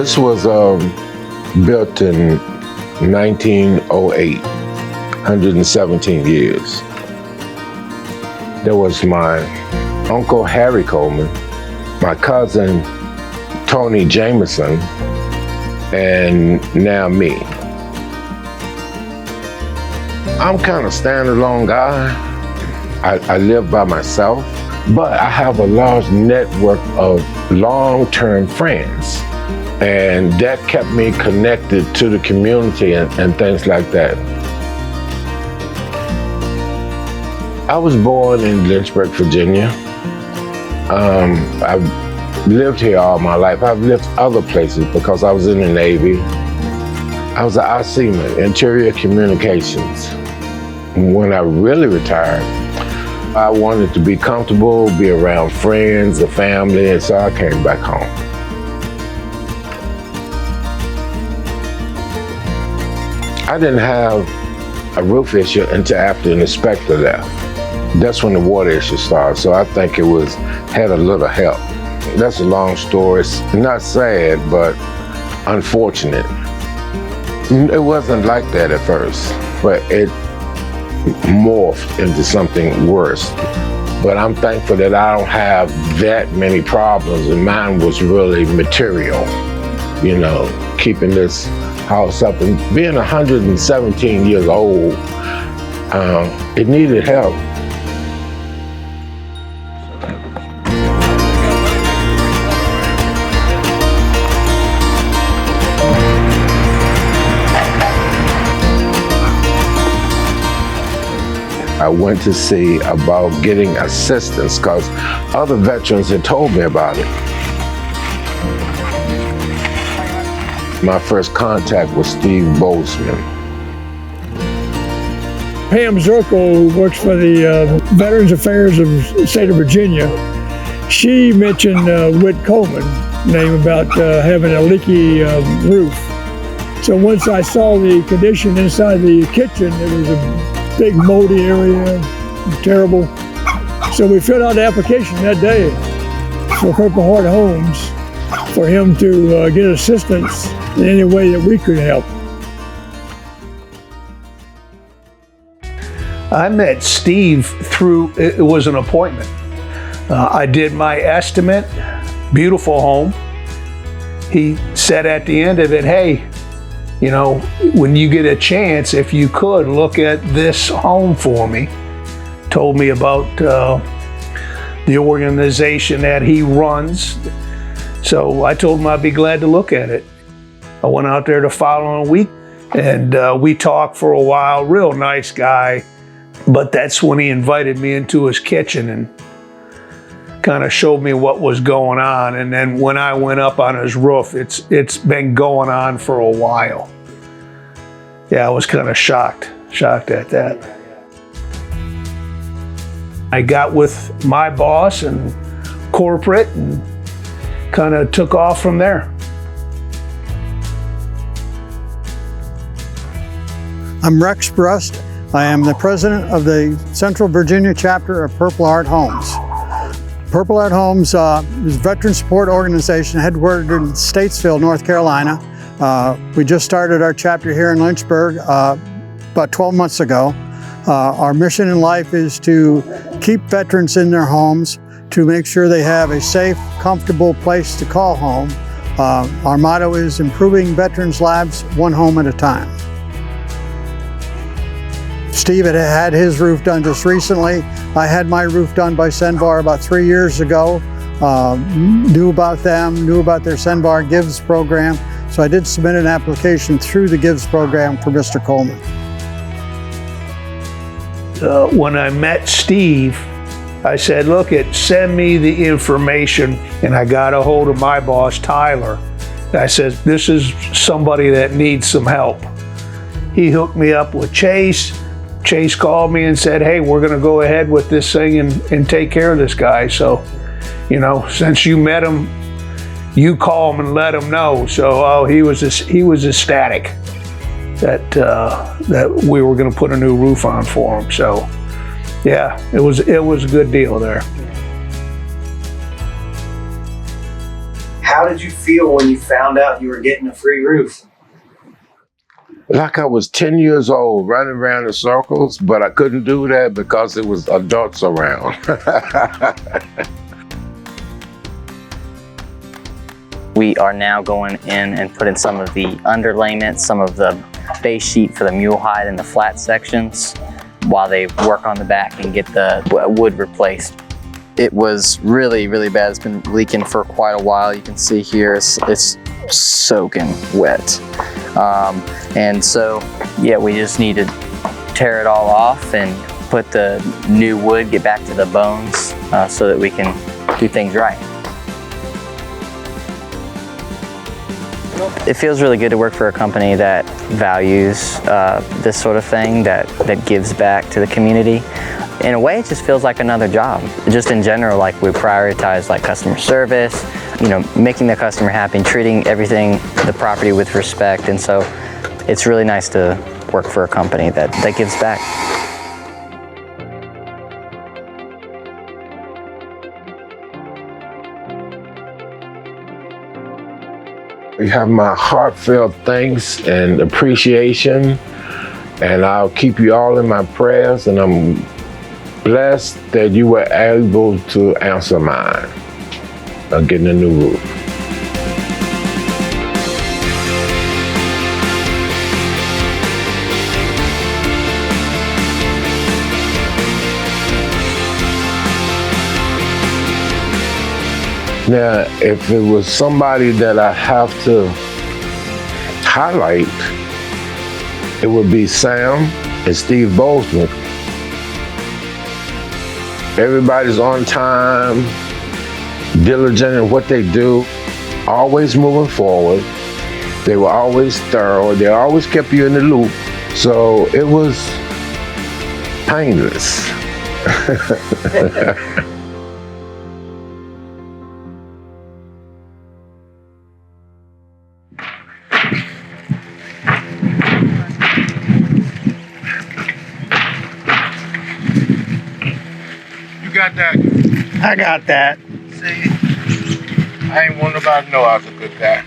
This was built in 1908, 117 years. There was my Uncle Harry Coleman, my cousin Tony Jameson, and now me. I'm kind of standalone guy. I live by myself, but I have a large network of long-term friends, and that kept me connected to the community and things like that. I was born in Lynchburg, Virginia. I've lived here all my life. I've lived other places because I was in the Navy. I was an ICMA, Interior Communications. When I really retired, I wanted to be comfortable, be around friends, the family, and so I came back home. I didn't have a roof issue until after an inspector left. That's when the water issue started, so I think it had a little help. That's a long story. It's not sad, but unfortunate. It wasn't like that at first, but it morphed into something worse. But I'm thankful that I don't have that many problems, and mine was really material, you know, keeping this house up. And being 117 years old, it needed help. I went to see about getting assistance because other veterans had told me about it. My first contact was Steve Bozeman. Pam Zirkle, who works for the Veterans Affairs of the state of Virginia, she mentioned Whitt Coleman name about having a leaky roof. So once I saw the condition inside the kitchen, it was a big moldy area, terrible. So we filled out the application that day for Purple Heart Homes for him to get assistance in any way that we could help. I met Steve through, it was an appointment. I did my estimate, beautiful home. He said at the end of it, hey, you know, when you get a chance, if you could, look at this home for me. Told me about the organization that he runs. So I told him I'd be glad to look at it. I went out there the following week and we talked for a while, real nice guy. But that's when he invited me into his kitchen and kind of showed me what was going on. And then when I went up on his roof, it's been going on for a while. Yeah, I was kind of shocked at that. I got with my boss and corporate and kind of took off from there. I'm Rex Brust. I am the president of the Central Virginia chapter of Purple Heart Homes. Purple Heart Homes is a veteran support organization headquartered in Statesville, North Carolina. We just started our chapter here in Lynchburg about 12 months ago. Our mission in life is to keep veterans in their homes, to make sure they have a safe, comfortable place to call home. Our motto is improving veterans' lives one home at a time. Steve had his roof done just recently. I had my roof done by Cenvar about 3 years ago. Knew about them, knew about their Cenvar Gives program. So I did submit an application through the Gives program for Mr. Coleman. When I met Steve, I said, look, send me the information. And I got a hold of my boss, Tyler. I said, this is somebody that needs some help. He hooked me up with Chase. Chase called me and said, hey, we're gonna go ahead with this thing and take care of this guy. So, you know, since you met him, you call him and let him know. So he was ecstatic that we were gonna put a new roof on for him. So yeah, it was a good deal there. How How did you feel when you found out you were getting a free roof? Like I was 10 years old, running around in circles, but I couldn't do that because there was adults around. We are now going in and putting some of the underlayment, some of the base sheet for the mule hide in the flat sections while they work on the back and get the wood replaced. It was really, really bad. It's been leaking for quite a while. You can see here it's soaking wet. And so, yeah, we just need to tear it all off and put the new wood, get back to the bones so that we can do things right. It feels really good to work for a company that values this sort of thing, that gives back to the community. In a way, it just feels like another job. Just in general, like we prioritize like customer service, you know, making the customer happy, and treating everything, the property with respect. And so it's really nice to work for a company that gives back. You have my heartfelt thanks and appreciation, and I'll keep you all in my prayers, and I'm blessed that you were able to answer mine of getting a new roof. Now, if it was somebody that I have to highlight, it would be Sam and Steve Bozeman. Everybody's on time, diligent in what they do, always moving forward. They were always thorough. They always kept you in the loop. So it was painless. Got that? I got that. See, I ain't want nobody to know I was a good guy.